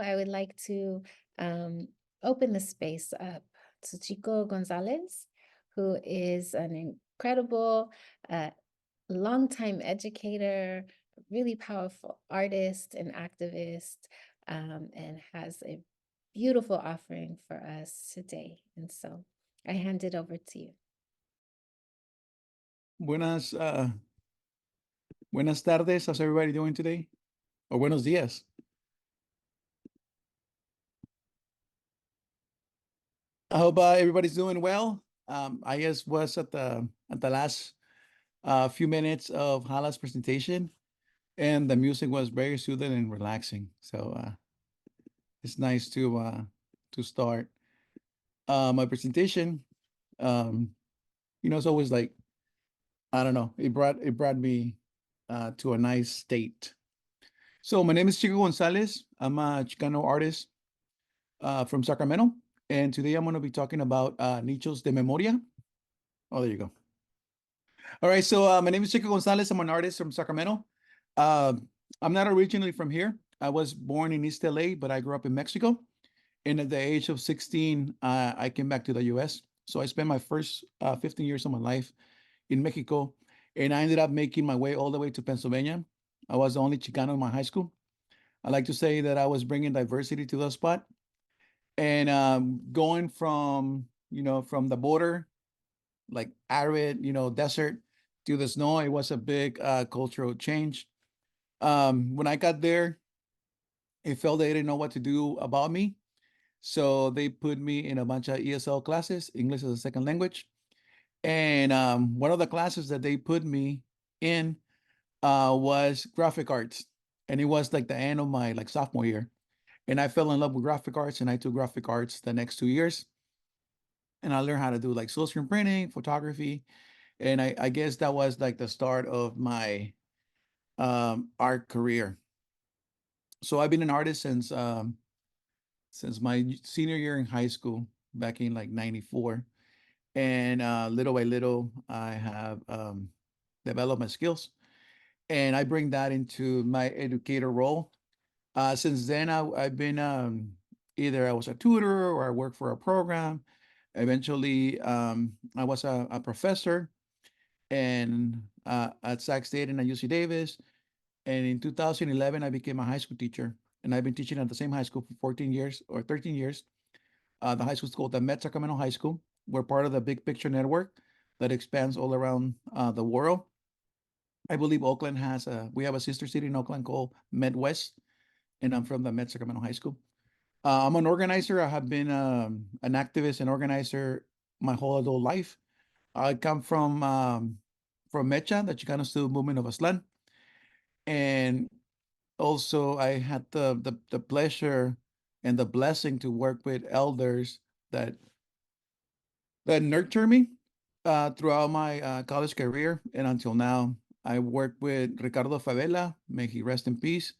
I would like to open the space up to Xico González, who is an incredible longtime educator, really powerful artist and activist, and has a beautiful offering for us today. And so I hand it over to you. Buenas, buenas tardes. How's everybody doing today? Or buenos días. I hope everybody's doing well. I just was at the last few minutes of Hala's presentation, and the music was very soothing and relaxing. So it's nice to start my presentation. It's always like, I don't know, it brought me to a nice state. So my name is Xico González. I'm a Chicano artist from Sacramento. And today I'm going to be talking about Nichos de Memoria. Oh, there you go. All right. So my name is Xico González. I'm an artist from Sacramento. I'm not originally from here. I was born in East LA, but I grew up in Mexico. And at the age of 16, I came back to the US. So I spent my first 15 years of my life in Mexico. And I ended up making my way all the way to Pennsylvania. I was the only Chicano in my high school. I like to say that I was bringing diversity to the spot. And going from the border, like arid, desert, to the snow, it was a big cultural change. When I got there, it felt they didn't know what to do about me. So they put me in a bunch of ESL classes, English as a second language. And one of the classes that they put me in was graphic arts. And it was like the end of my sophomore year. And I fell in love with graphic arts, and I took graphic arts the next 2 years. And I learned how to do like silk screen printing, photography. And I guess that was like the start of my art career. So I've been an artist since my senior year in high school, back in like 94. And little by little, I have developed my skills. And I bring that into my educator role. Since then, I've been either I was a tutor or I worked for a program. Eventually, I was a professor and at Sac State and at UC Davis. And in 2011, I became a high school teacher. And I've been teaching at the same high school for 14 years or 13 years. The high school is called the Met Sacramento High School. We're part of the Big Picture Network that expands all around the world. I believe Oakland we have a sister city in Oakland called Midwest, and I'm from the Met Sacramento High School. I'm an organizer. I have been an activist and organizer my whole adult life. I come from Mecha, the Chicano Student Movement of Aztlan. And also I had the pleasure and the blessing to work with elders that nurture me throughout my college career and until now. I worked with Ricardo Favela, may he rest in peace.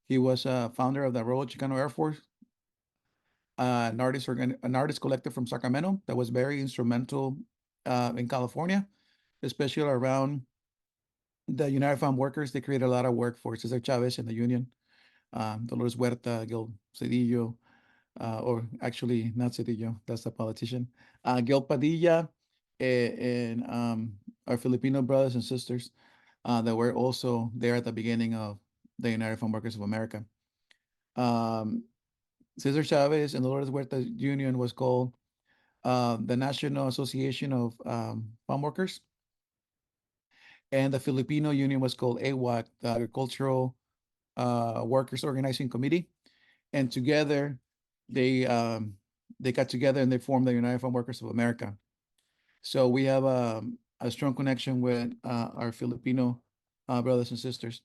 He was a founder of the Royal Chicano Air Force, an artist collective from Sacramento that was very instrumental in California, especially around the United Farm Workers. They created a lot of work for Cesar Chavez and the union, Dolores Huerta, Gil Cedillo, or actually not Cedillo, that's the politician, Gil Padilla, and our Filipino brothers and sisters that were also there at the beginning of the United Farm Workers of America. Cesar Chavez and Dolores Huerta Union was called the National Association of Farm Workers. And the Filipino Union was called AWAC, the Agricultural Workers Organizing Committee. And together, they got together and they formed the United Farm Workers of America. So we have a strong connection with our Filipino brothers and sisters.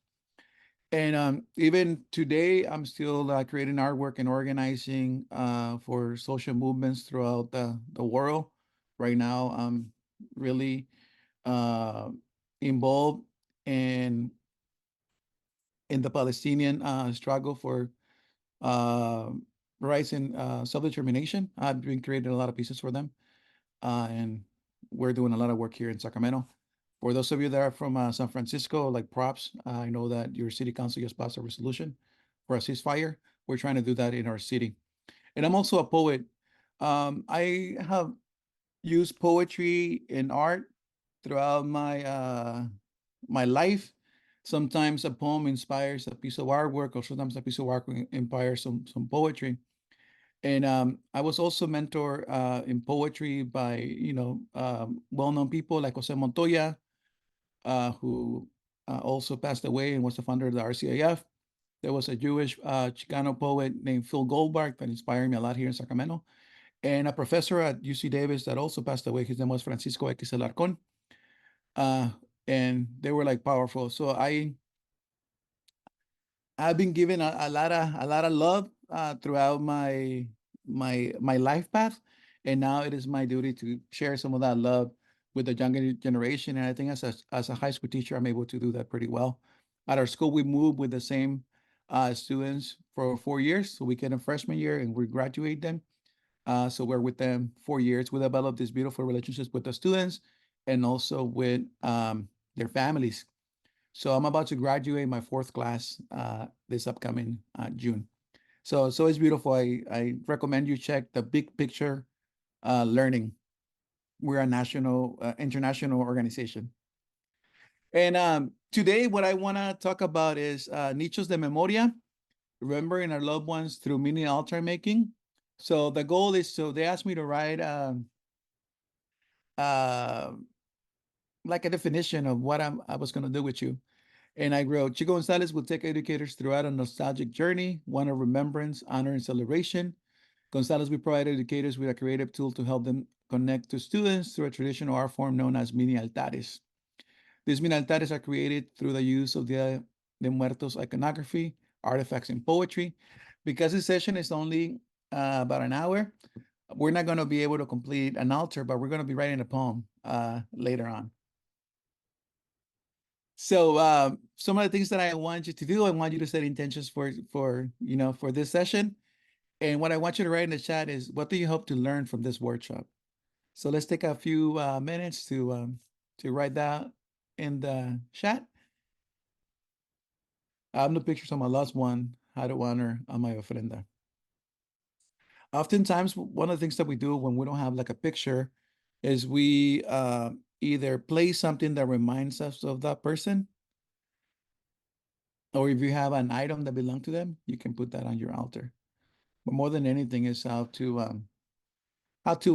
And even today, I'm still creating artwork and organizing for social movements throughout the world. Right now, I'm really involved in the Palestinian struggle for rights and self-determination. I've been creating a lot of pieces for them, and we're doing a lot of work here in Sacramento. For those of you that are from San Francisco, like props, I know that your city council just passed a resolution for a ceasefire. we're trying to do that in our city. And I'm also a poet. I have used poetry and art throughout my life. Sometimes a poem inspires a piece of artwork, or sometimes a piece of artwork inspires some poetry. And I was also mentor in poetry by well-known people like Jose Montoya, who also passed away and was the founder of the RCIF. There was a Jewish Chicano poet named Phil Goldberg that inspired me a lot here in Sacramento, and a professor at UC Davis that also passed away. His name was Francisco X. Alarcón. And they were like powerful. So I've been given a lot of love throughout my life path, and now it is my duty to share some of that love with the younger generation. And I think as a high school teacher, I'm able to do that pretty well. At our school, we moved with the same students for 4 years, so we get a freshman year and we graduate them. So we're with them 4 years. We develop these beautiful relationships with the students and also with their families. So I'm about to graduate my fourth class this upcoming June. So it's beautiful. I recommend you check the Big Picture Learning. We're a national, international organization. And today, what I want to talk about is Nichos de Memoria, remembering our loved ones through mini altar making. So the goal is, so they asked me to write like a definition of what I was going to do with you. And I wrote, Xico González will take educators throughout a nostalgic journey, one of remembrance, honor, and celebration. González will provide educators with a creative tool to help them connect to students through a traditional art form known as mini altares. These mini altares are created through the use of Dia de Muertos iconography, artifacts, and poetry. Because this session is only about an hour, we're not going to be able to complete an altar, but we're going to be writing a poem later on. So some of the things that I want you to do, I want you to set intentions for this session. And what I want you to write in the chat is, what do you hope to learn from this workshop? So let's take a few minutes to write that in the chat. I have no pictures on my last one, how to honor a my ofrenda. Oftentimes, one of the things that we do when we don't have like a picture is we either play something that reminds us of that person, or if you have an item that belongs to them, you can put that on your altar. But more than anything is how to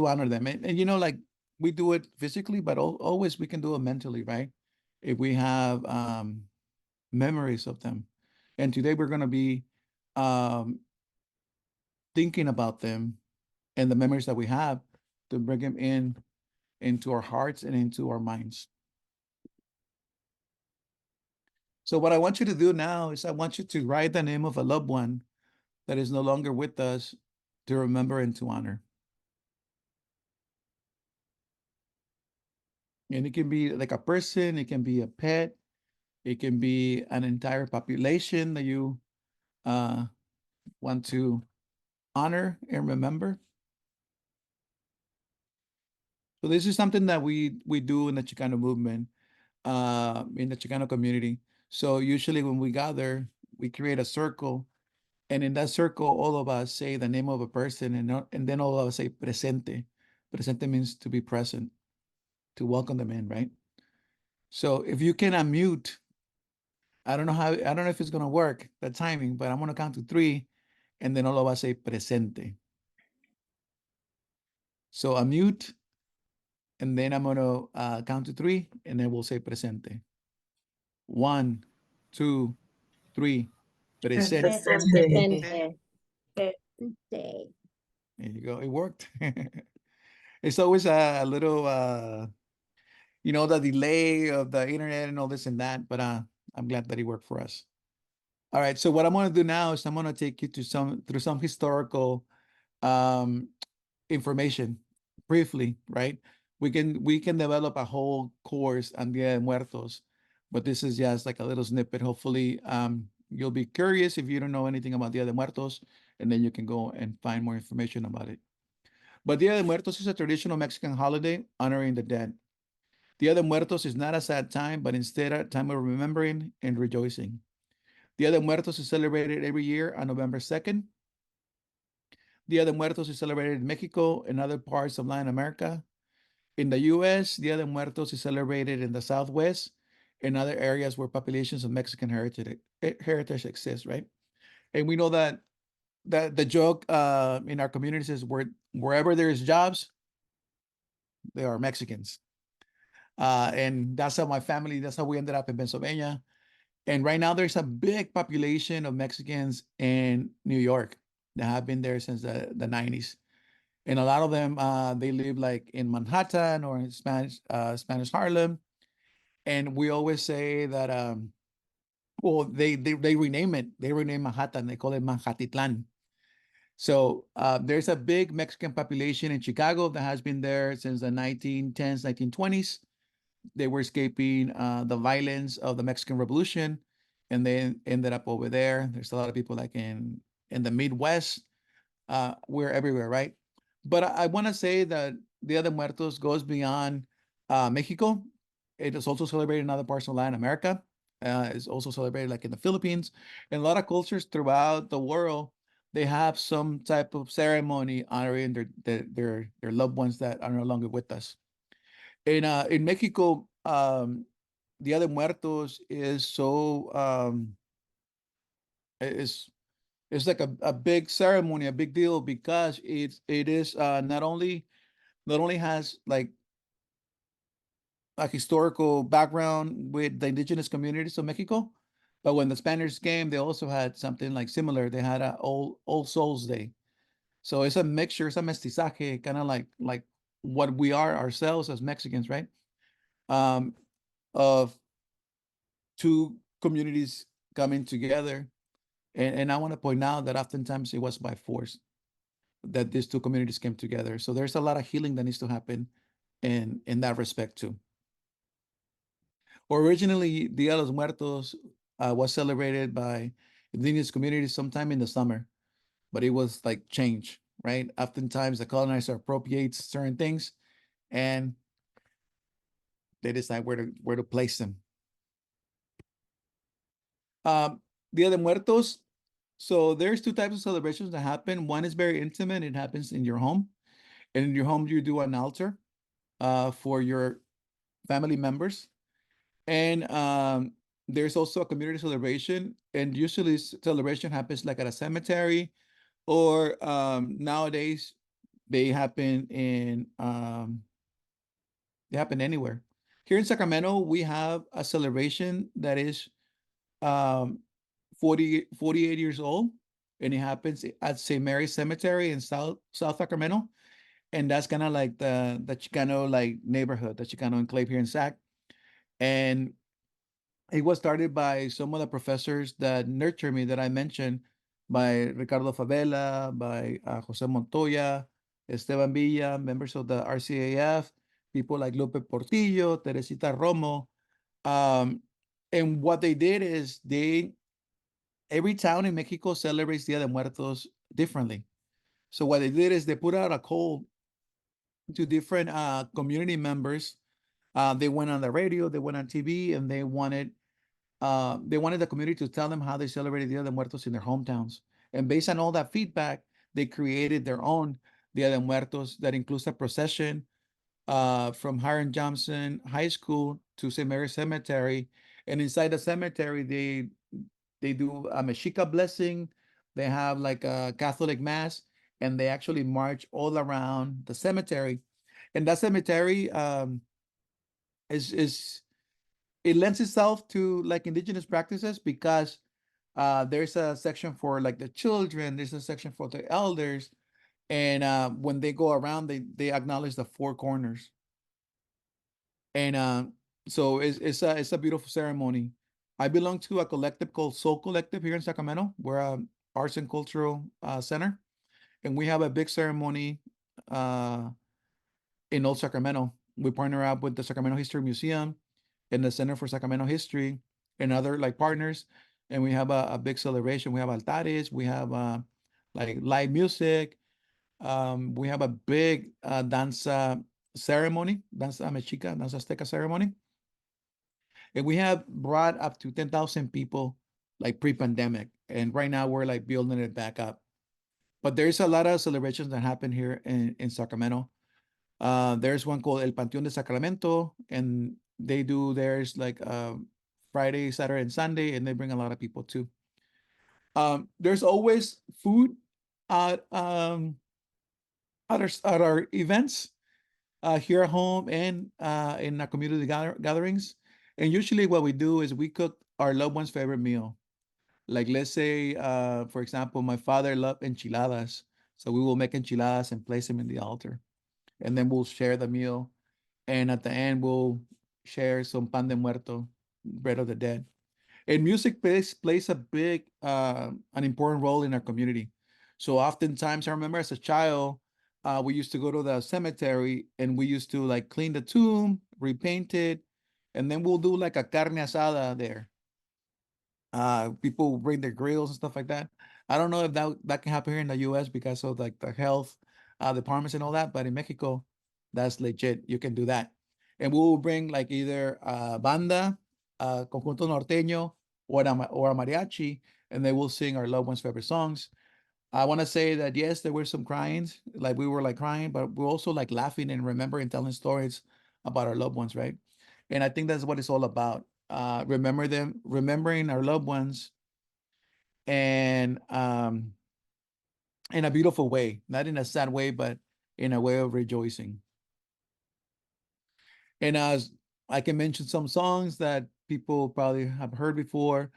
honor them. And like we do it physically, but always we can do it mentally, right? If we have memories of them. And today we're going to be thinking about them and the memories that we have to bring them into our hearts and into our minds. So what I want you to do now is I want you to write the name of a loved one that is no longer with us, to remember and to honor. And it can be like a person, it can be a pet, it can be an entire population that you want to honor and remember. So this is something that we do in the Chicano movement, in the Chicano community. So usually when we gather, we create a circle, and in that circle, all of us say the name of a person, and then all of us say presente. Presente means to be present, to welcome them in, right? So if you can unmute, I don't know if it's gonna work, the timing, but I'm gonna count to 3, and then all of us say presente. So unmute, and then I'm gonna count to 3, and then we'll say presente. 1, 2, 3. Presente. Presente. Presente. There you go. It worked. It's always a little, the delay of the internet and all this and that, but I'm glad that it worked for us. All right. So what I'm going to do now is I'm going to take you through some historical information briefly, right? We can develop a whole course on Dia de Muertos, but this is just like a little snippet. Hopefully, you'll be curious if you don't know anything about Dia de Muertos, and then you can go and find more information about it. But Dia de Muertos is a traditional Mexican holiday honoring the dead. Dia de Muertos is not a sad time, but instead a time of remembering and rejoicing. Dia de Muertos is celebrated every year on November 2nd. Dia de Muertos is celebrated in Mexico and other parts of Latin America. In the US, Dia de Muertos is celebrated in the Southwest and other areas where populations of Mexican heritage exist, right? And we know that the joke in our communities is wherever there's jobs, there are Mexicans. And that's how that's how we ended up in Pennsylvania. And right now there's a big population of Mexicans in New York that have been there since the 90s. And a lot of them, they live like in Manhattan or in Spanish Harlem. And we always say that, well, they rename it. They rename Manhattan. They call it Manhatitlan. So there's a big Mexican population in Chicago that has been there since the 1910s, 1920s. They were escaping the violence of the Mexican Revolution, and they ended up over there. There's a lot of people like in the Midwest. We're everywhere, right? But I want to say that Dia de Muertos goes beyond Mexico. It is also celebrated in other parts of Latin America. It's also celebrated like in the Philippines. And a lot of cultures throughout the world, they have some type of ceremony honoring their loved ones that are no longer with us. In Mexico, Dia de Muertos is so is it's like a big ceremony, a big deal because it is not only has like a historical background with the indigenous communities of Mexico, but when the Spaniards came, they also had something like similar. They had a All Souls Day. So it's a mixture, it's a mestizaje, kind of like what we are ourselves as Mexicans, right? Um, of two communities coming together. And I want to point out that oftentimes it was by force that these two communities came together. So there's a lot of healing that needs to happen in that respect too. Originally, Dia de los Muertos was celebrated by indigenous communities sometime in the summer, but it was like change, right? Oftentimes the colonizer appropriates certain things and they decide where to place them. Dia de Muertos. So there's two types of celebrations that happen. One is very intimate. It happens in your home. And in your home, you do an altar for your family members. And there's also a community celebration. And usually celebration happens like at a cemetery or nowadays they happen anywhere. Here in Sacramento, we have a celebration that is um, 48 years old, and it happens at St. Mary's Cemetery in South Sacramento. And that's kind of like the Chicano like neighborhood, the Chicano enclave here in Sac. And it was started by some of the professors that nurtured me that I mentioned, by Ricardo Favela, by Jose Montoya, Esteban Villa, members of the RCAF, people like Lupe Portillo, Teresita Romo. Um, and what they did is every town in Mexico celebrates Dia de Muertos differently. So what they did is they put out a call to different community members. They went on the radio, they went on TV, and they wanted the community to tell them how they celebrated Dia de Muertos in their hometowns. And based on all that feedback, they created their own Dia de Muertos that includes a procession from Hiram Johnson High School to St. Mary's Cemetery. And inside the cemetery, they do a Mexica blessing. They have like a Catholic mass, and they actually march all around the cemetery. And that cemetery is it lends itself to like indigenous practices because there's a section for like the children, there's a section for the elders, and when they go around, they acknowledge the four corners. And so it's a beautiful ceremony. I belong to a collective called Soul Collective here in Sacramento. We're a arts and cultural center, and we have a big ceremony in Old Sacramento. We partner up with the Sacramento History Museum and the Center for Sacramento History and other like partners, and we have a big celebration. We have altares, we have like live music. We have a big danza ceremony, danza mexica, danza azteca ceremony. And we have brought up to 10,000 people like pre-pandemic. And right now we're like building it back up. But there's a lot of celebrations that happen here in Sacramento. There's one called El Panteón de Sacramento, and they do theirs like Friday, Saturday, and Sunday, and they bring a lot of people too. There's always food at at our events here at home and in our community gatherings. And usually what we do is we cook our loved one's favorite meal. Like let's say, for example, my father loved enchiladas. So we will make enchiladas and place them in the altar. And then we'll share the meal. And at the end, we'll share some pan de muerto, bread of the dead. And music plays a big, an important role in our community. So oftentimes, I remember as a child, we used to go to the cemetery and we used to like clean the tomb, repaint it, and then we'll do like a carne asada there. People bring their grills and stuff like that. I don't know if that can happen here in the U.S. because of like the health departments and all that, but in Mexico, that's legit. You can do that, and we will bring like either banda, conjunto norteño, or a mariachi, and they will sing our loved ones' favorite songs. I want to say that yes, there were some cryings, like we were like crying, but we're also like laughing and remembering, telling stories about our loved ones, right? And I think that's what it's all about. Remembering our loved ones, and in a beautiful way, not in a sad way, but in a way of rejoicing. And as I can mention some songs that people probably have heard before,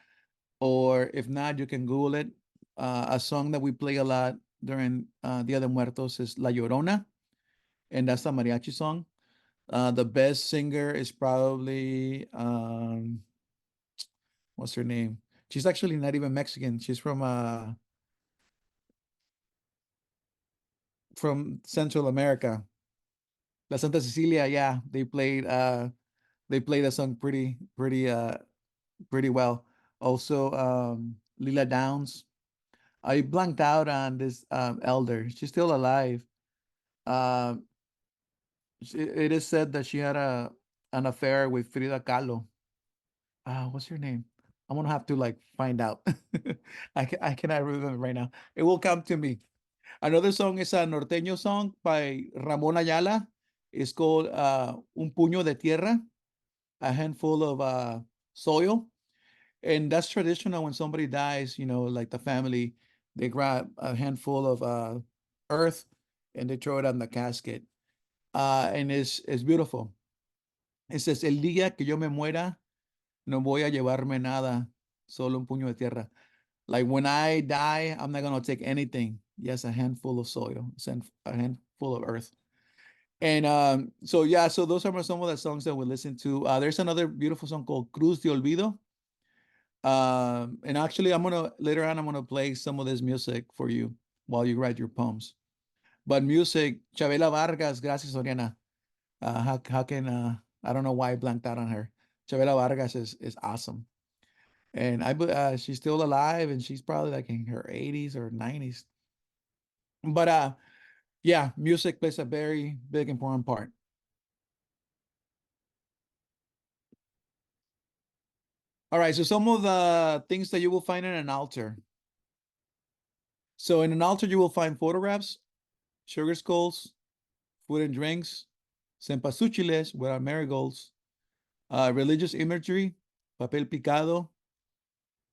or if not, you can Google it. A song that we play a lot during Dia de Muertos is La Llorona, and that's a mariachi song. The best singer is probably what's her name? She's actually not even Mexican. She's from Central America. La Santa Cecilia, yeah, they played the song pretty well. Also, Lila Downs. I blanked out on this elder. She's still alive. Um, it is said that she had an affair with Frida Kahlo. What's her name? I'm gonna have to like find out. I cannot remember right now. It will come to me. Another song is a norteño song by Ramón Ayala. It's called Un Puño de Tierra, a handful of soil. And that's traditional when somebody dies, like the family, they grab a handful of earth and they throw it on the casket. And it's beautiful. It says, El día que yo me muera, no voy a llevarme nada, solo un puño de tierra. Like when I die, I'm not going to take anything. Yes, a handful of soil, a handful of earth. And so, yeah, so those are some of the songs that we listen to. There's another beautiful song called Cruz de Olvido. And actually, later on, I'm gonna play some of this music for you while you write your poems. But music, Chabela Vargas, gracias, Oriana. How can I don't know why I blanked out on her. Chabela Vargas is awesome, and she's still alive, and she's probably like in her 80s or 90s. But yeah, music plays a very big important part. All right, so some of the things that you will find in an altar. So in an altar, you will find photographs, sugar skulls, food and drinks, cempasúchiles, where are marigolds, religious imagery, papel picado,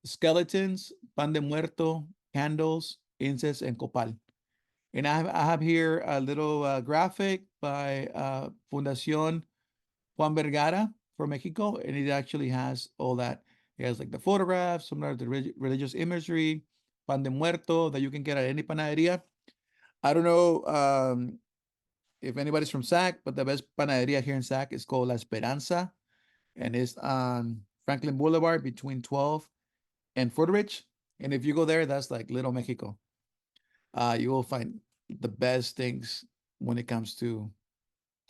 skeletons, pan de muerto, candles, incense, and copal. And I have here a little graphic by Fundación Juan Vergara from Mexico, and it actually has all that. It has like the photographs, some of the religious imagery, pan de muerto that you can get at any panaderia. I don't know if anybody's from SAC, but the best panaderia here in SAC is called La Esperanza, and it's on Franklin Boulevard between 12 and Footrich. And if you go there, that's like Little Mexico. You will find the best things when it comes to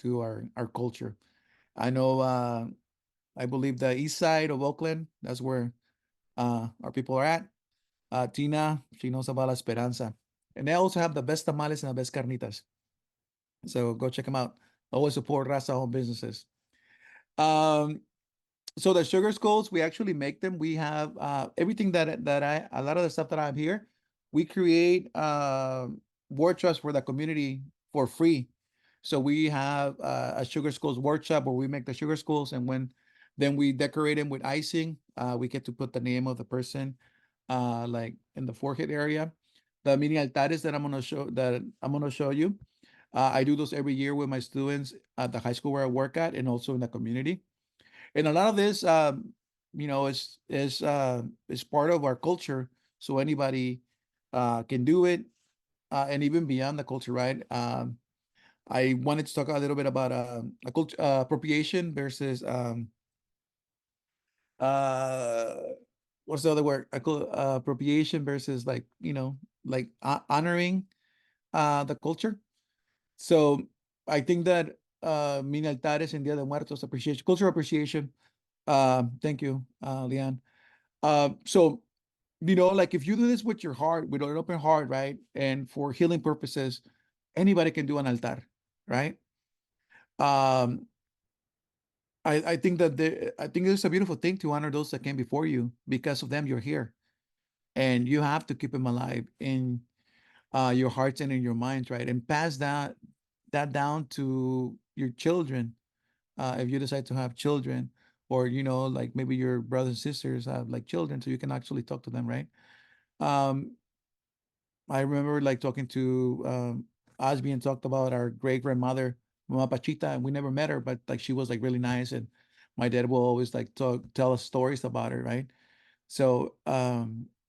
our culture. I know I believe the east side of Oakland, that's where our people are at. Tina, she knows about La Esperanza. And they also have the best tamales and the best carnitas. So go check them out. Always support Raza home businesses. Um, So the sugar skulls, we actually make them. We have everything a lot of the stuff that I have here, we create workshops for the community for free. So we have a sugar skulls workshop where we make the sugar skulls, and then we decorate them with icing. We get to put the name of the person like in the forehead area. The mini altares that I'm gonna show you. I do those every year with my students at the high school where I work at, and also in the community. And a lot of this, is part of our culture. So anybody can do it, and even beyond the culture, right? I wanted to talk a little bit about a culture appropriation versus uh, what's the other word? Appropriation versus like like honoring the culture. So I think that Mini Altares and Dia de Muertos appreciation, cultural appreciation. Thank you, Leanne. So like if you do this with your heart, with an open heart, right, and for healing purposes, anybody can do an altar, right? Um, I think that I think it's a beautiful thing to honor those that came before you. Because of them, you're here, and you have to keep them alive in your hearts and in your minds, right? And pass that down to your children, if you decide to have children, or like maybe your brothers and sisters have like children, so you can actually talk to them, right? um I remember like talking to Osby, and talked about our great grandmother, Mama Pachita, and we never met her, but like she was like really nice, and my dad will always like tell us stories about her, right? So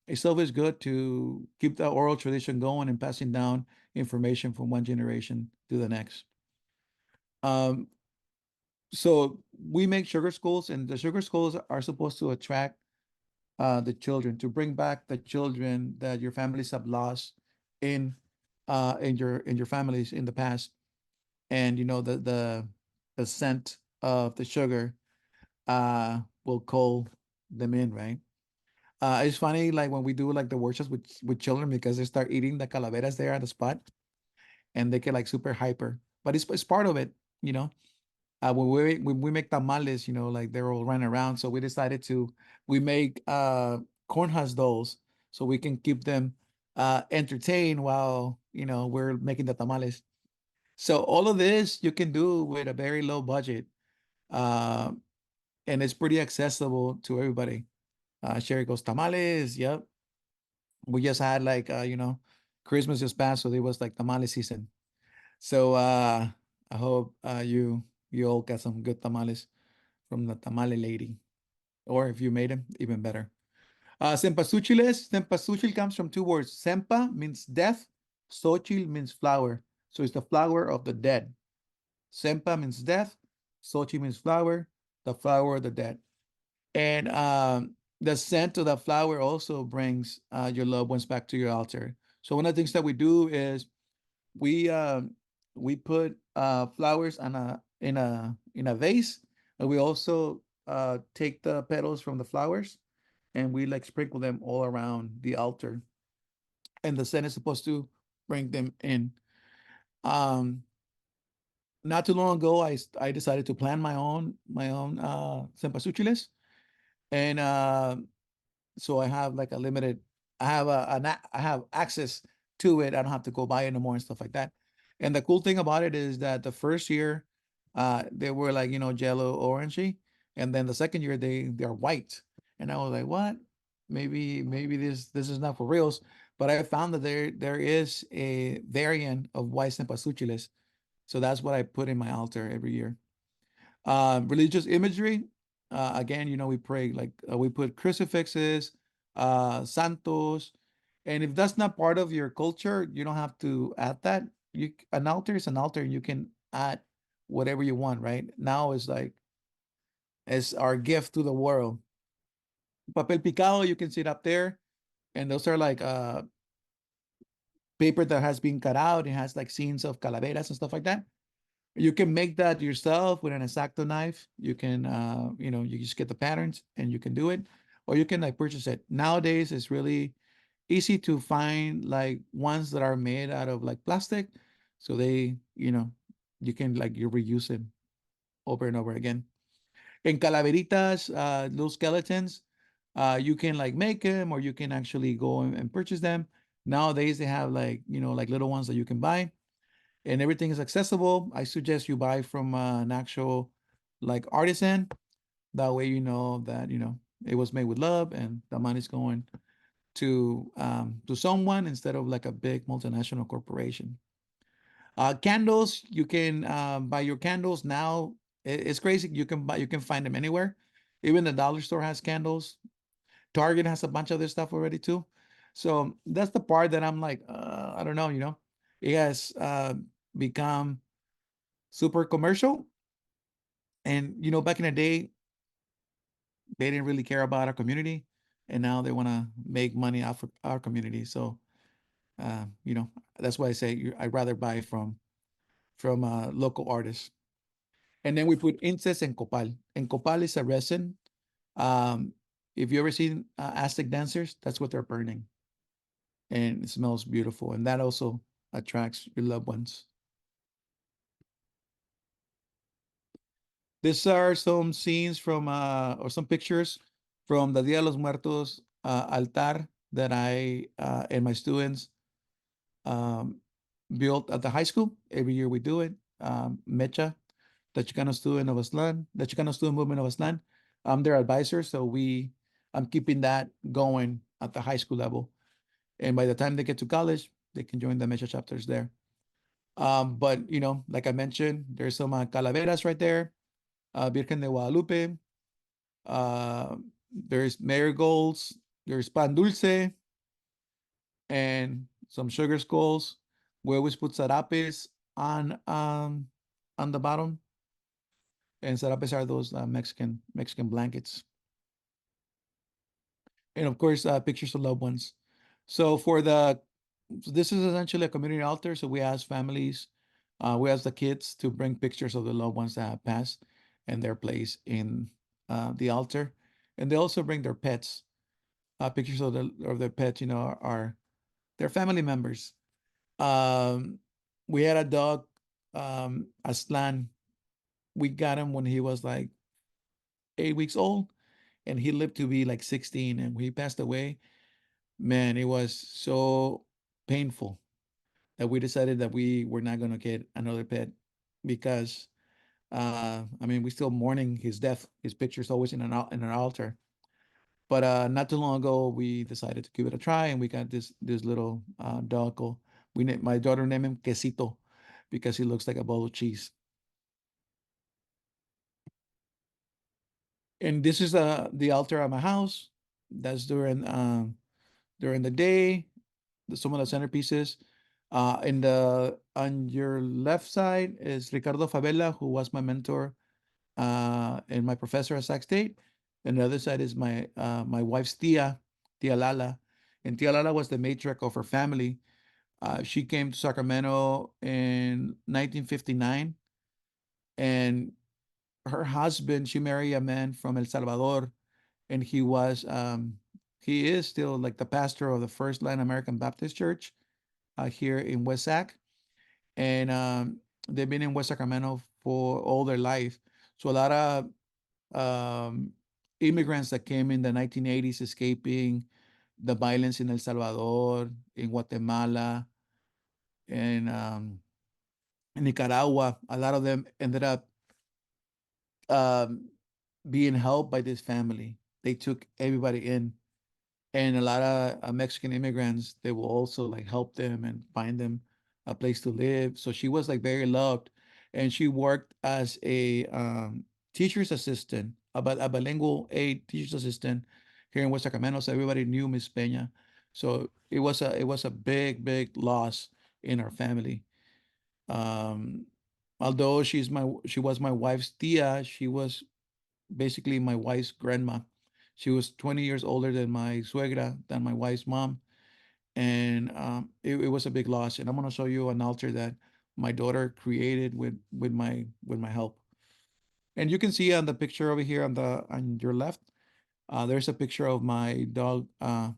it's always good to keep the oral tradition going and passing down information from one generation to the next. um so we make sugar schools, and the sugar schools are supposed to attract the children, to bring back the children that your families have lost in in your families in the past. And the scent of the sugar will call them in, right? It's funny, like when we do like the workshops with children, because they start eating the calaveras there at the spot, and they get like super hyper, but it's part of it, you know when we make tamales, like they're all running around. So we decided we make corn husk dolls, so we can keep them entertained while we're making the tamales. So all of this you can do with a very low budget, uh, and it's pretty accessible to everybody. Sherry goes tamales. Yep, we just had like Christmas just passed, so there was like tamale season. So I hope you all got some good tamales from the tamale lady. Or if you made them, even better. Cempasúchil comes from two words. Sempa means death, Xochitl means flower. So it's the flower of the dead. Sempa means death, Xochitl means flower, the flower of the dead. And the scent of the flower also brings your loved ones back to your altar. So one of the things that we do is we we put flowers in a vase, and we also take the petals from the flowers, and we like sprinkle them all around the altar, and the scent is supposed to bring them in. um Not too long ago, I decided to plant my own cempasúchiles, and so I have like a limited, I have access to it. I don't have to go buy it anymore and stuff like that. And the cool thing about it is that the first year, they were like jello orangey, and then the second year they're white. And I was like, what? Maybe this is not for reals. But I found that there is a variant of white cempasúchiles, so that's what I put in my altar every year. Religious imagery. Again, we pray like we put crucifixes, santos, and if that's not part of your culture, you don't have to add that. An altar is an altar, and you can add whatever you want. Right now, is like it's our gift to the world. Papel picado, you can see it up there, and those are like paper that has been cut out. It has like scenes of calaveras and stuff like that. You can make that yourself with an Exacto knife. You can, you just get the patterns and you can do it, or you can like purchase it. Nowadays, it's really easy to find like ones that are made out of like plastic, so you can like you reuse it over and over again. In calaveritas, little skeletons, you can like make them or you can actually go and purchase them. Nowadays they have like, like little ones that you can buy and everything is accessible. I suggest you buy from an actual like artisan. That way you know that, it was made with love and the money's going to someone instead of like a big multinational corporation. Candles, you can buy your candles now. It's crazy. You can find them anywhere. Even the dollar store has candles. Target has a bunch of other stuff already too. So that's the part that I'm like, I don't know. It has become super commercial. And back in the day, they didn't really care about our community, and now they want to make money off of our community. So, uh, you know, that's why I say I'd rather buy from local artists. And then we put incense and copal. And copal is a resin. Um, if you ever seen Aztec dancers, that's what they're burning, and it smells beautiful. And that also attracts your loved ones. These are some scenes from or some pictures from the Dia de los Muertos altar that I and my students um, built at the high school. Every year we do it. Mecha, the Chicano student of Aslan, the Chicano student movement of Aslan. I'm their advisor, so I'm keeping that going at the high school level. And by the time they get to college, they can join the Mecha chapters there. But like I mentioned, there's some calaveras right there, Virgen de Guadalupe. Uh, there's marigolds. There's pan dulce and some sugar skulls. We always put sarapes on the bottom, and sarapes are those Mexican blankets, and of course pictures of loved ones. So this is essentially a community altar. So we ask families, we ask the kids to bring pictures of the loved ones that have passed and their place in the altar, and they also bring their pets, pictures of their pets. Are their family members. Um, we had a dog, Aslan. We got him when he was like 8 weeks old, and he lived to be like 16. And when he passed away, man, it was so painful that we decided that we were not going to get another pet because, I mean, we're still mourning his death. His picture's always in an altar. But not too long ago, we decided to give it a try, and we got this little dog. My daughter named him Quesito because he looks like a bowl of cheese. And this is the altar at my house. That's during the day. Some of the centerpieces. On your left side is Ricardo Favela, who was my mentor and my professor at Sac State. And the other side is my wife's Tia Lala. And Tia Lala was the matriarch of her family. She came to Sacramento in 1959, and her husband, she married a man from El Salvador, and he is still like the pastor of the First Latin American Baptist Church here in West Sac. And they've been in West Sacramento for all their life. So a lot of immigrants that came in the 1980s escaping the violence in El Salvador, in Guatemala, and in Nicaragua, a lot of them ended up um, being helped by this family. They took everybody in, and a lot of Mexican immigrants, they will also like help them and find them a place to live. So she was like very loved, and she worked as a teacher's assistant, a bilingual aid teacher's assistant here in West Sacramento. So everybody knew Miss Peña. So it was a big loss in our family. Um, Although she was my wife's tia, she was basically my wife's grandma. She was 20 years older than my suegra, than my wife's mom. And it was a big loss. And I'm gonna show you an altar that my daughter created with my help. And you can see on the picture over here on your left, there's a picture of my dog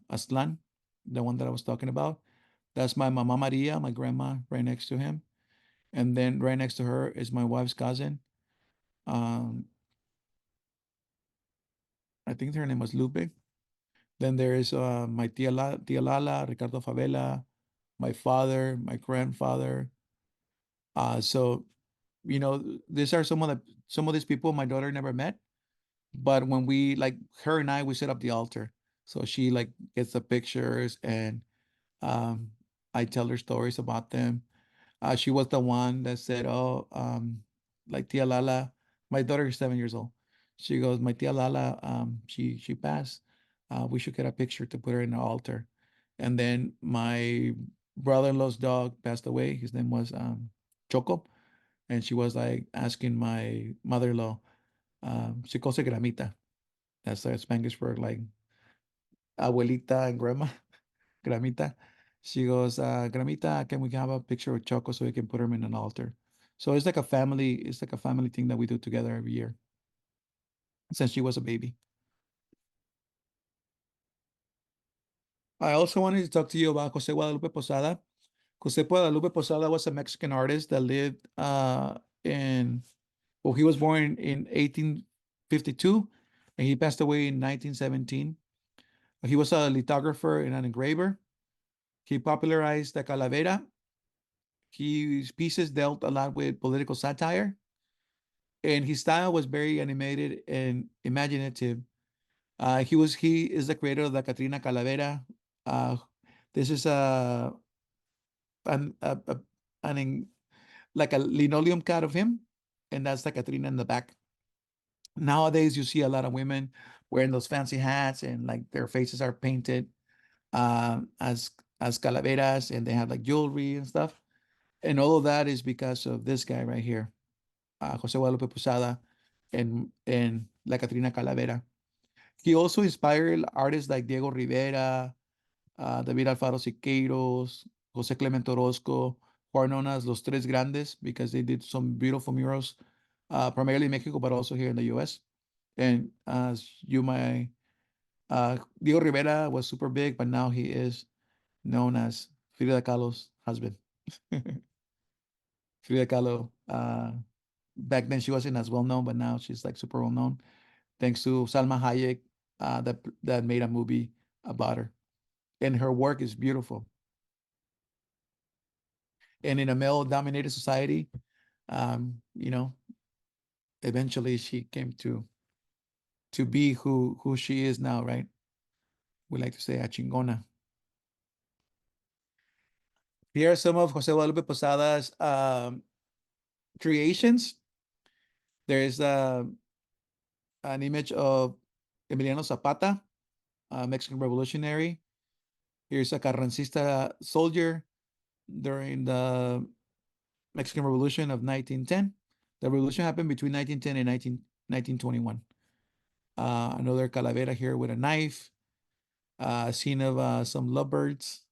Aslan, the one that I was talking about. That's my Mama Maria, my grandma, right next to him. And then right next to her is my wife's cousin. Um, I think her name was Lupe. Then there is my tia Lala, Ricardo Favela, my father, my grandfather. So these are some of these people my daughter never met. But when we like her and I, we set up the altar. So she like gets the pictures and um, I tell her stories about them. She was the one that said, "Oh, like Tia Lala, my daughter is 7 years old. She goes, my Tia Lala, she passed. We should get a picture to put her in the altar." And then my brother-in-law's dog passed away. His name was Choco, and she was like asking my mother-in-law, she calls it gramita. That's Spanish for like abuelita and grandma, gramita. She goes, Gramita, can we have a picture of Choco so we can put him in an altar? So it's like a family thing that we do together every year since she was a baby. I also wanted to talk to you about Jose Guadalupe Posada. Jose Guadalupe Posada was a Mexican artist that lived well, he was born in 1852 and he passed away in 1917. He was a lithographer and an engraver. He popularized the calavera. His pieces dealt a lot with political satire, and his style was very animated and imaginative. He is the creator of the Catrina Calavera. Uh, this is an a, a an in, like a linoleum cut of him, and that's the Catrina in the back. Nowadays, you see a lot of women wearing those fancy hats, and like their faces are painted as calaveras, and they have like jewelry and stuff. And all of that is because of this guy right here, Jose Guadalupe Posada, and La Catrina Calavera. He also inspired artists like Diego Rivera, David Alfaro Siqueiros, Jose Clemente Orozco, who are known as Los Tres Grandes because they did some beautiful murals, primarily in Mexico, but also here in the US. And as you might, Diego Rivera was super big, but now he is known as Frida Kahlo's husband. Frida Kahlo, back then she wasn't as well known, but now she's like super well known thanks to Salma Hayek, that made a movie about her. And her work is beautiful. And in a male-dominated society, um, you know, eventually she came to be who she is now, right? We like to say a chingona. Here are some of Jose Guadalupe Posada's creations. There is an image of Emiliano Zapata, a Mexican revolutionary. Here's a Carrancista soldier during the Mexican Revolution of 1910. The revolution happened between 1910 and 1921. Another calavera here with a knife, a scene of some lovebirds,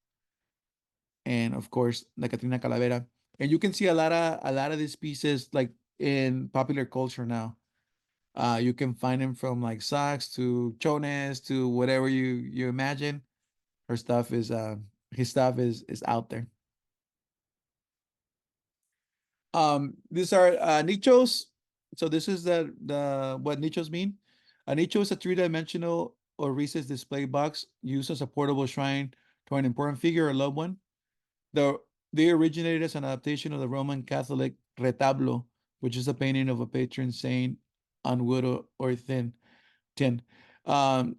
and of course the Catrina Calavera. And you can see a lot of these pieces like in popular culture now. You can find them from like socks to chones to whatever you imagine. Her stuff is his stuff is out there. These are nichos. So this is the what nichos mean. A nicho is a three-dimensional or recessed display box used as a portable shrine to an important figure or loved one. The they originated as an adaptation of the Roman Catholic retablo, which is a painting of a patron saint on wood or tin.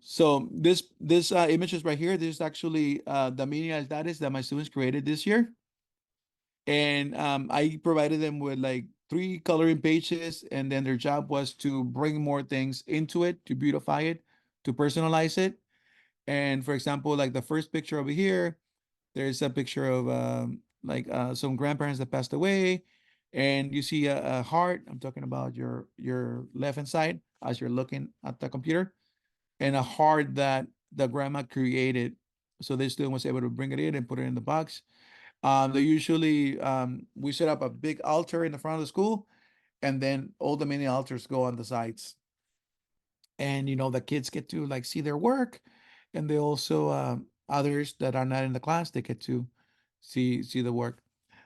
So this images right here, this is actually the mini altares that my students created this year. And I provided them with like 3 coloring pages, and then their job was to bring more things into it, to beautify it, to personalize it. And for example, like the first picture over here, there's a picture of like some grandparents that passed away, and you see a heart. I'm talking about your left hand side as you're looking at the computer, and a heart that the grandma created. So this student was able to bring it in and put it in the box. They usually we set up a big altar in the front of the school, and then all the mini altars go on the sides. And the kids get to like see their work, and they also others that are not in the class, they get to see the work.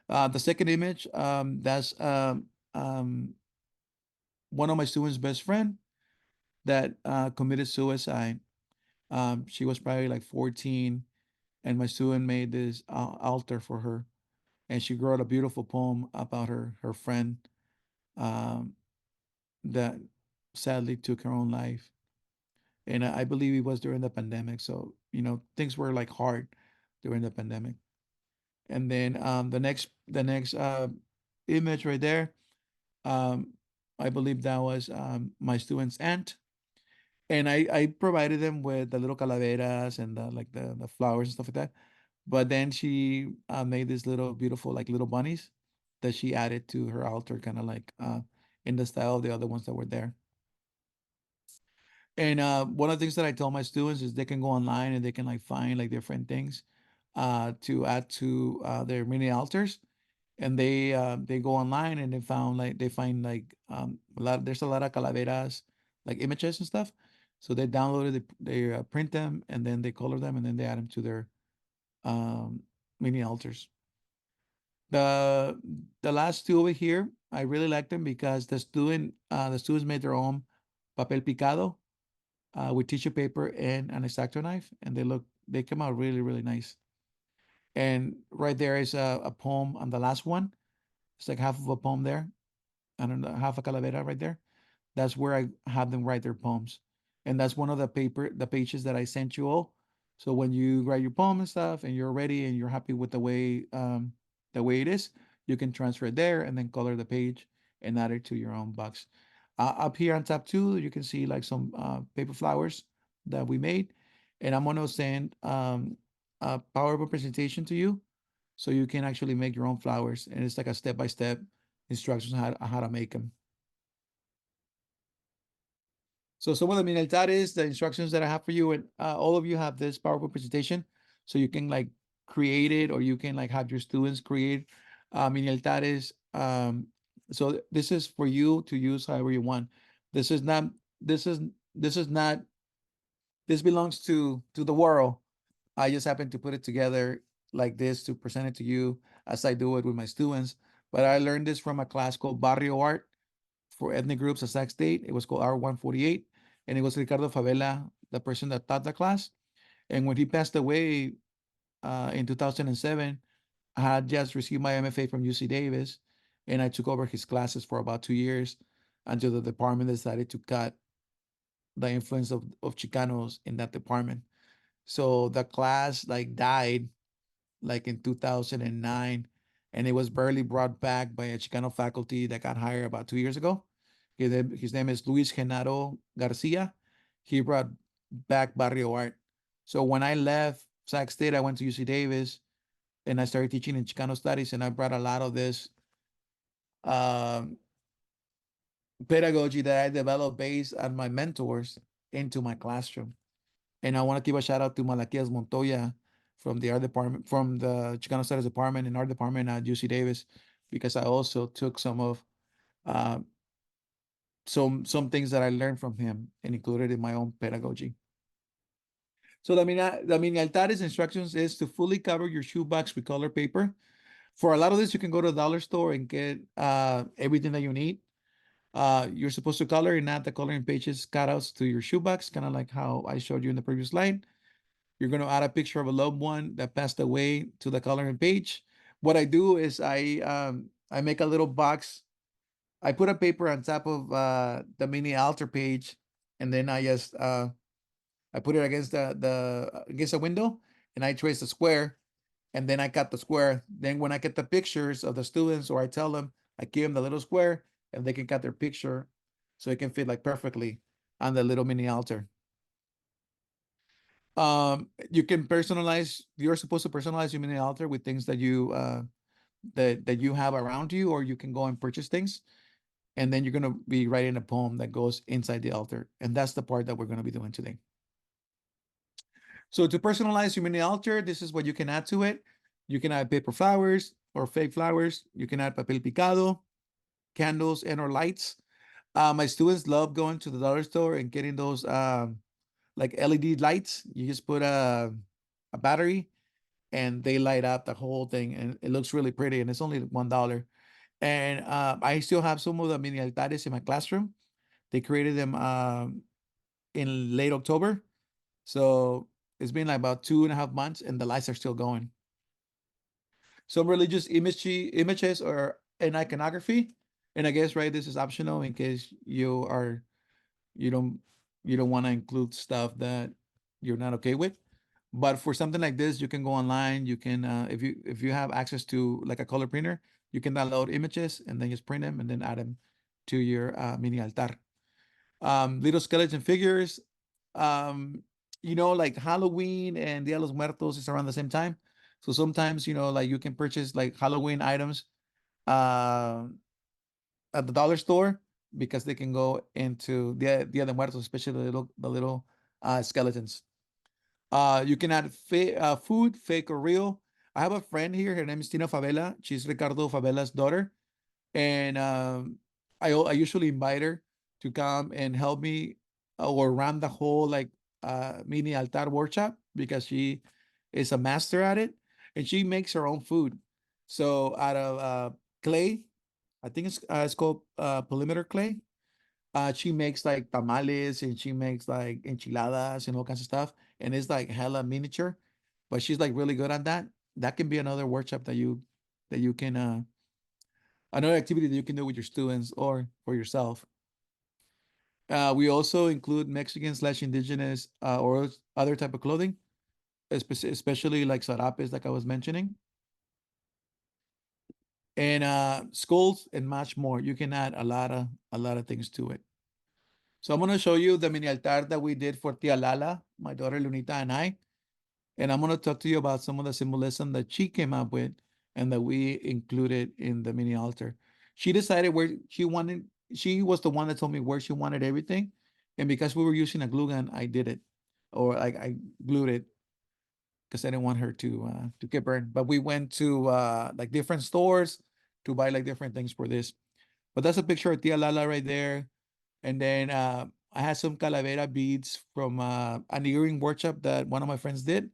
The second image, that's one of my students' best friend. that committed suicide. She was probably like 14, and my student made this altar for her, and she wrote a beautiful poem about her friend um, that sadly took her own life. And I believe it was during the pandemic, so things were like hard during the pandemic. And then the next image right there, um, I believe that was my student's aunt, and I provided them with the little calaveras and the flowers and stuff like that. But then she made these little beautiful like little bunnies that she added to her altar, kind of like in the style of the other ones that were there. And one of the things that I tell my students is they can go online and they can like find like different things to add to their mini altars. And they go online and they find like there's a lot of calaveras like images and stuff. So they download it, they print them, and then they color them, and then they add them to their um, mini altars. The the last two over here, I really like them because the students made their own papel picado with tissue paper and an X-Acto knife, and they came out really, really nice. And right there is a poem on the last one. It's like half of a poem there. I don't know, half a calavera right there. That's where I have them write their poems. And that's one of the pages that I sent you all. So when you write your poem and stuff and you're ready and you're happy with the way it is, you can transfer it there and then color the page and add it to your own box. Up here on top two, you can see like some paper flowers that we made. And I'm gonna send a PowerPoint presentation to you so you can actually make your own flowers. And it's like a step-by-step instructions on how to make them. So some of the mini altares, the instructions that I have for you, and all of you have this PowerPoint presentation, so you can like create it, or you can like have your students create mini altares. So this is for you to use however you want. This is not. This is this is not. This belongs to the world. I just happen to put it together like this to present it to you as I do it with my students. But I learned this from a class called Barrio Art for ethnic groups at Sac State. It was called R148, and it was Ricardo Favela, the person that taught the class. And when he passed away in 2007, I had just received my MFA from UC Davis, and I took over his classes for about 2 years until the department decided to cut the influence of Chicanos in that department. So the class like died like in 2009, and it was barely brought back by a Chicano faculty that got hired about 2 years ago. His name is Luis Genaro Garcia. He brought back Barrio Art. So when I left Sac State, I went to UC Davis and I started teaching in Chicano studies, and I brought a lot of this um, pedagogy that I developed based on my mentors into my classroom. And I want to give a shout out to Malaquias Montoya from the art department, from the Chicano Studies department and art department at UC Davis, because I also took some of uh, some things that I learned from him and included in my own pedagogy. So the mini altares instructions is to fully cover your shoebox with color paper. For a lot of this, you can go to the dollar store and get everything that you need. You're supposed to color and add the coloring pages cutouts to your shoebox, kind of like how I showed you in the previous slide. You're going to add a picture of a loved one that passed away to the coloring page. What I do is I make a little box. I put a paper on top of the mini altar page, and then I put it against the against a window, and I trace the square, and then I cut the square. Then when I get the pictures of the students, or I tell them, I give them the little square, and they can cut their picture, so it can fit like perfectly on the little mini altar. You can personalize. You're supposed to personalize your mini altar with things that you have around you, or you can go and purchase things, and then you're gonna be writing a poem that goes inside the altar, and that's the part that we're gonna be doing today. So to personalize your mini altar, this is what you can add to it. You can add paper flowers or fake flowers. You can add papel picado, candles, and or lights. My students love going to the dollar store and getting those like LED lights. You just put a battery and they light up the whole thing, and it looks really pretty, and it's only $1. And I still have some of the mini altares in my classroom. They created them in late October. So it's been like about 2.5 months and the lights are still going. Some religious images or an iconography. And I guess, right, this is optional in case you don't you don't want to include stuff that you're not okay with. But for something like this, you can go online. You can if you have access to like a color printer, you can download images and then just print them and then add them to your mini altar. Little skeleton figures. Like Halloween and Dia de los Muertos is around the same time. So sometimes, like you can purchase like Halloween items uh, at the dollar store because they can go into Dia de Muertos, especially the little skeletons. You can add food, fake or real. I have a friend here. Her name is Tina Favela. She's Ricardo Favela's daughter, and I usually invite her to come and help me or run the whole like mini altar workshop because she is a master at it, and she makes her own food. So out of clay, I think it's called polymer clay. She makes like tamales and she makes like enchiladas and all kinds of stuff, and it's like hella miniature, but she's like really good at that. That can be another workshop that you can another activity that you can do with your students or for yourself. We also include Mexican/indigenous or other type of clothing, especially like sarapes, like I was mentioning, and skulls and much more. You can add a lot of things to it. So I'm gonna show you the mini altar that we did for Tia Lala, my daughter Lunita, and I. And I'm gonna talk to you about some of the symbolism that she came up with and that we included in the mini altar. She decided where she wanted, she was the one that told me where she wanted everything. And because we were using a glue gun, I did it. Or like I glued it because I didn't want her to get burned. But we went to like different stores to buy like different things for this. But that's a picture of Tia Lala right there. And then I had some calavera beads from an earring workshop that one of my friends did,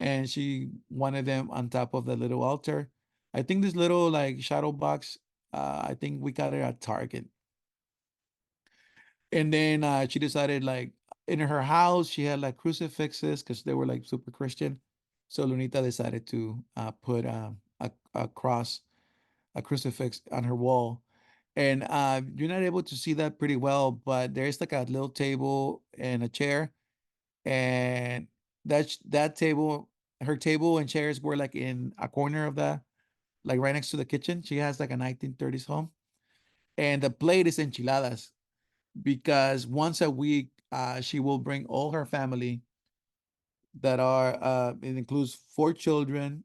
and she wanted them on top of the little altar. I think this little like shadow box, I think we got it at Target. And then she decided like in her house she had like crucifixes because they were like super Christian. So Lunita decided to put a cross, a crucifix on her wall. And you're not able to see that pretty well, but there's like a little table and a chair, and that table, her table and chairs were like in a corner of the, like right next to the kitchen. She has like a 1930s home, and the plate is enchiladas because once a week she will bring all her family that are it includes 4 children,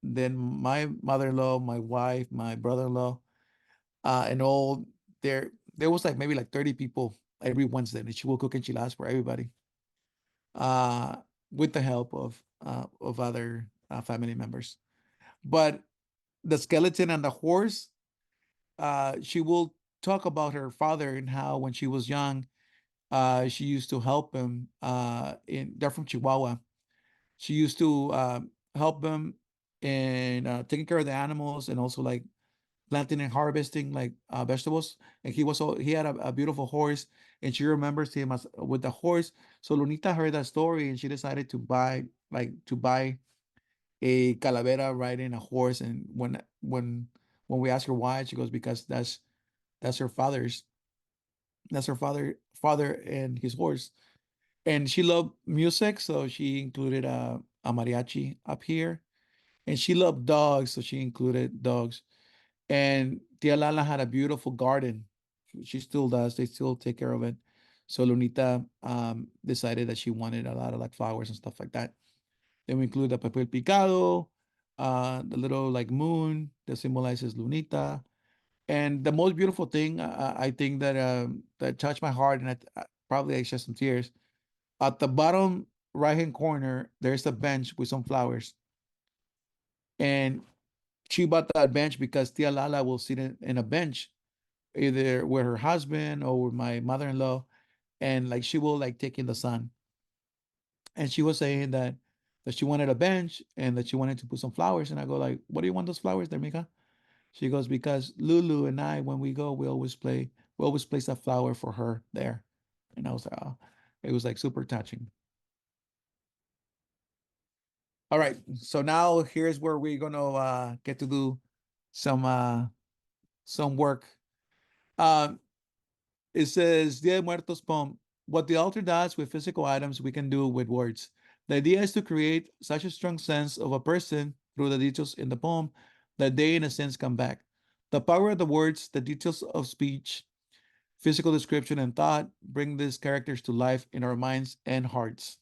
then my mother-in-law, my wife, my brother-in-law, and all there was like maybe like 30 people every Wednesday, and she will cook enchiladas for everybody uh, with the help of other family members. But the skeleton and the horse, she will talk about her father and how when she was young, she used to help him. They're from Chihuahua. She used to help him in taking care of the animals and also like planting and harvesting like vegetables. And he had a beautiful horse, and she remembers him as with the horse. So Lunita heard that story, and she decided to buy a calavera riding a horse. And when we ask her why, she goes because that's her father's that's her father and his horse. And she loved music, so she included a mariachi up here. And she loved dogs, so she included dogs. And Tia Lala had a beautiful garden. She still does. They still take care of it. So Lunita decided that she wanted a lot of like flowers and stuff like that. Then we include the papel picado, the little like moon that symbolizes Lunita. And the most beautiful thing I think that touched my heart, and probably I shed some tears. At the bottom right hand corner, there's a bench with some flowers. And she bought that bench because Tia Lala will sit in a bench either with her husband or with my mother-in-law, and like she will like take in the sun. And she was saying that she wanted a bench and that she wanted to put some flowers. And I go like, what do you want those flowers there, Mika? She goes, because Lulu and I, when we go, we always place a flower for her there. And I was like, oh. It was like super touching. All right, so now here's where we're gonna get to do some work. It says Dia de Muertos poem. What the altar does with physical items, we can do with words. The idea is to create such a strong sense of a person through the details in the poem that they, in a sense, come back. The power of the words, the details of speech, physical description, and thought bring these characters to life in our minds and hearts.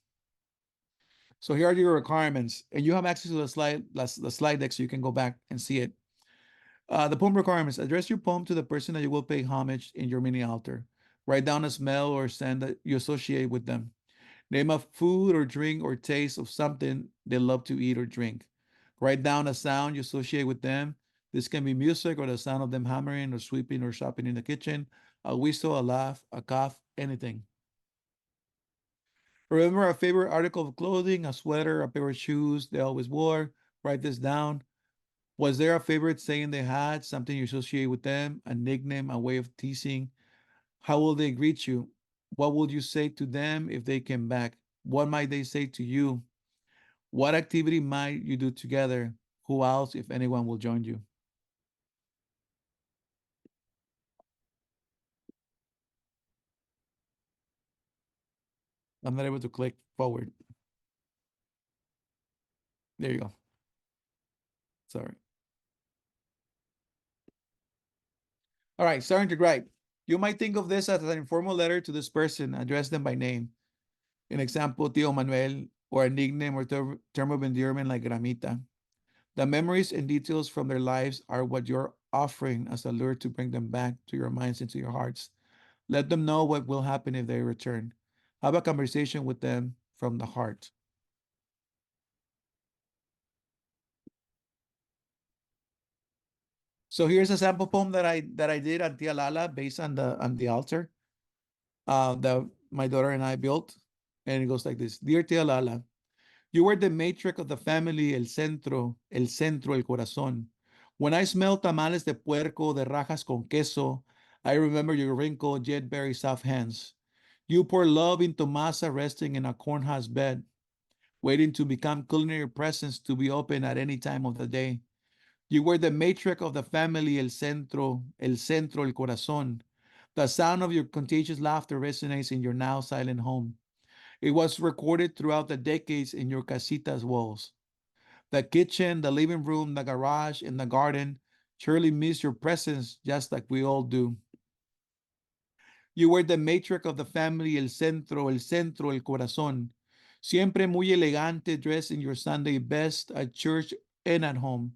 So here are your requirements, and you have access to the slide deck, so you can go back and see it. The poem requirements: address your poem to the person that you will pay homage in your mini altar. Write down a smell or scent that you associate with them. Name a food or drink or taste of something they love to eat or drink. Write down a sound you associate with them. This can be music or the sound of them hammering or sweeping or shopping in the kitchen, a whistle, a laugh, a cough, anything. Remember a favorite article of clothing, a sweater, a pair of shoes they always wore. Write this down. Was there a favorite saying they had, something you associate with them, a nickname, a way of teasing? How will they greet you? What would you say to them if they came back? What might they say to you? What activity might you do together? Who else, if anyone, will join you? I'm not able to click forward. There you go. Sorry. All right, starting to write. You might think of this as an informal letter to this person, address them by name. An example, Tío Manuel, or a nickname or term of endearment like Gramita. The memories and details from their lives are what you're offering as a lure to bring them back to your minds and to your hearts. Let them know what will happen if they return. Have a conversation with them from the heart. So here's a sample poem that I did at Tia Lala based on the altar that my daughter and I built. And it goes like this. Dear Tia Lala, you were the matriarch of the family, el centro, el corazón. When I smell tamales de puerco, de rajas con queso, I remember your wrinkled yet very soft hands. You pour love into masa resting in a cornhouse bed, waiting to become culinary presence to be open at any time of the day. You were the matriarch of the family, el centro, el corazón. The sound of your contagious laughter resonates in your now silent home. It was recorded throughout the decades in your casita's walls. The kitchen, the living room, the garage, and the garden surely miss your presence just like we all do. You were the matriarch of the family, el centro, el corazón. Siempre muy elegante, dressed in your Sunday best at church and at home.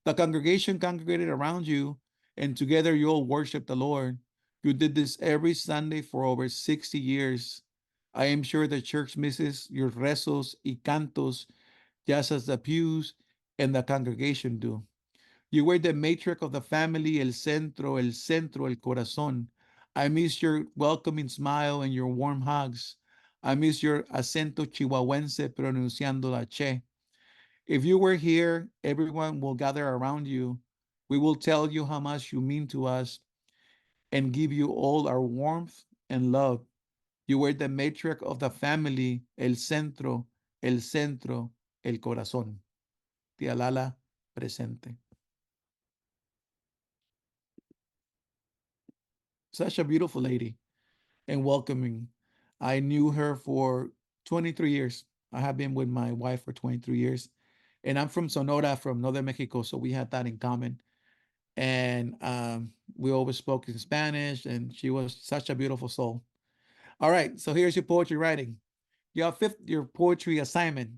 The congregation congregated around you, and together you all worshiped the Lord. You did this every Sunday for over 60 years. I am sure the church misses your rezos y cantos just as the pews and the congregation do. You were the matriarch of the family, el centro, el corazón. I miss your welcoming smile and your warm hugs. I miss your acento chihuahuense pronunciando la che. If you were here, everyone will gather around you. We will tell you how much you mean to us and give you all our warmth and love. You were the matriarch of the family, el centro, el corazón. Tia Lala, presente. Such a beautiful lady and welcoming. I knew her for 23 years. I have been with my wife for 23 years. And I'm from Sonora, from Northern Mexico, so we had that in common. And we always spoke in Spanish, and she was such a beautiful soul. All right, so here's your poetry writing. Your poetry assignment.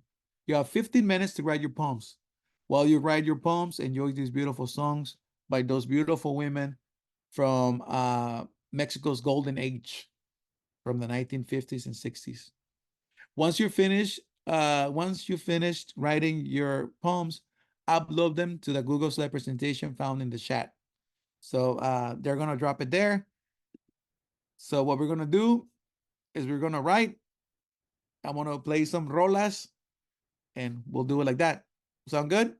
You have 15 minutes to write your poems. While you write your poems, enjoy these beautiful songs by those beautiful women from Mexico's golden age, from the 1950s and 60s. Once you finished writing your poems, upload them to the Google Slide presentation found in the chat. So they're gonna drop it there. So what we're gonna do is we're gonna write. I'm gonna play some rolas, and we'll do it like that. Sound good?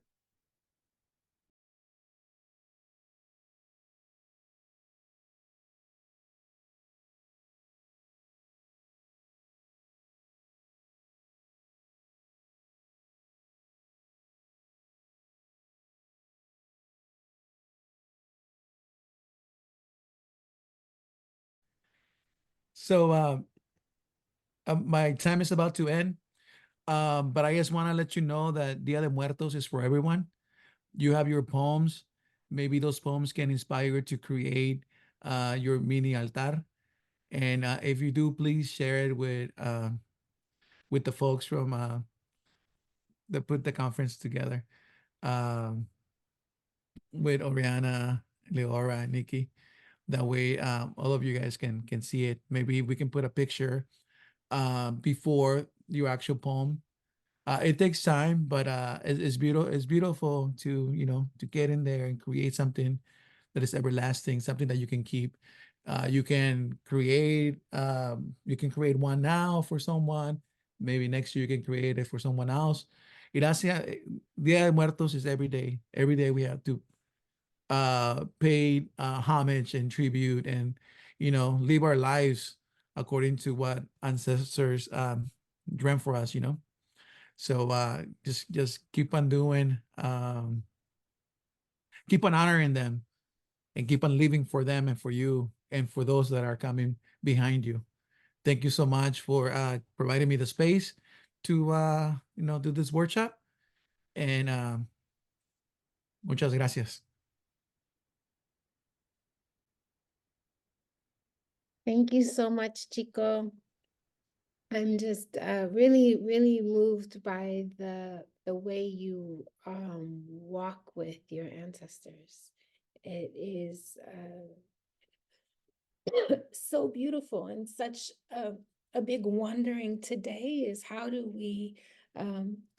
So my time is about to end. But I just want to let you know that Dia de Muertos is for everyone. You have your poems. Maybe those poems can inspire you to create your mini altar. And if you do, please share it with the folks from that put the conference together. Um, with Oriana, Leora, and Nikki. That way, all of you guys can see it. Maybe we can put a picture before your actual poem. It takes time, but it's beautiful. It's beautiful to to get in there and create something that is everlasting, something that you can keep. You can create one now for someone. Maybe next year you can create it for someone else. Dia de Muertos is every day. Every day we have to pay homage and tribute, and live our lives according to what ancestors dreamt for us. So just keep on doing, keep on honoring them, and keep on living for them and for you and for those that are coming behind you. Thank you so much for providing me the space to do this workshop, and muchas gracias. Thank you so much, Chico. I'm just really, really moved by the way you walk with your ancestors. It is so beautiful, and such a big wondering today is, how do we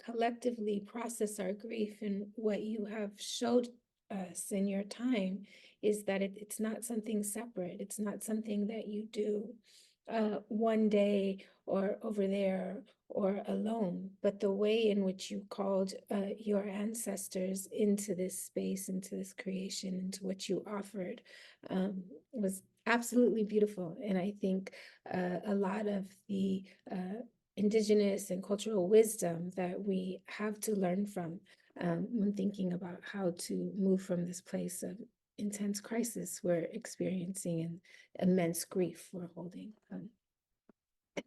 collectively process our grief? And what you have showed us in your time is that it's not something separate. It's not something that you do one day or over there or alone, but the way in which you called your ancestors into this space, into this creation, into what you offered was absolutely beautiful. And I think a lot of the indigenous and cultural wisdom that we have to learn from when thinking about how to move from this place of intense crisis we're experiencing and immense grief we're holding.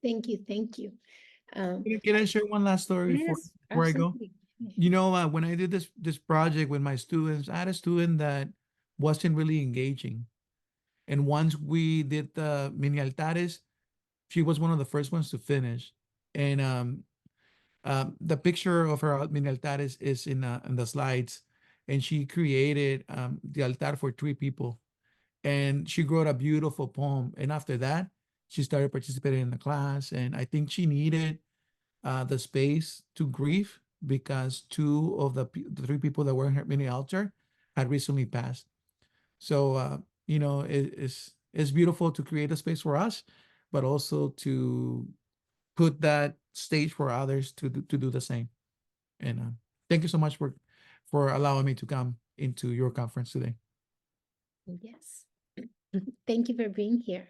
Thank you, thank you. Can I share one last story Yes, before I go? absolutely. When I did this project with my students, I had a student that wasn't really engaging. And once we did the mini altares, she was one of the first ones to finish. And the picture of her mini altares is in the slides. And she created the altar for 3 people. And she wrote a beautiful poem. And after that, she started participating in the class. And I think she needed the space to grieve, because two of the 3 people that were in her mini altar had recently passed. So it's beautiful to create a space for us, but also to put that stage for others to do the same. And thank you so much for allowing me to come into your conference today. Yes. Thank you for being here.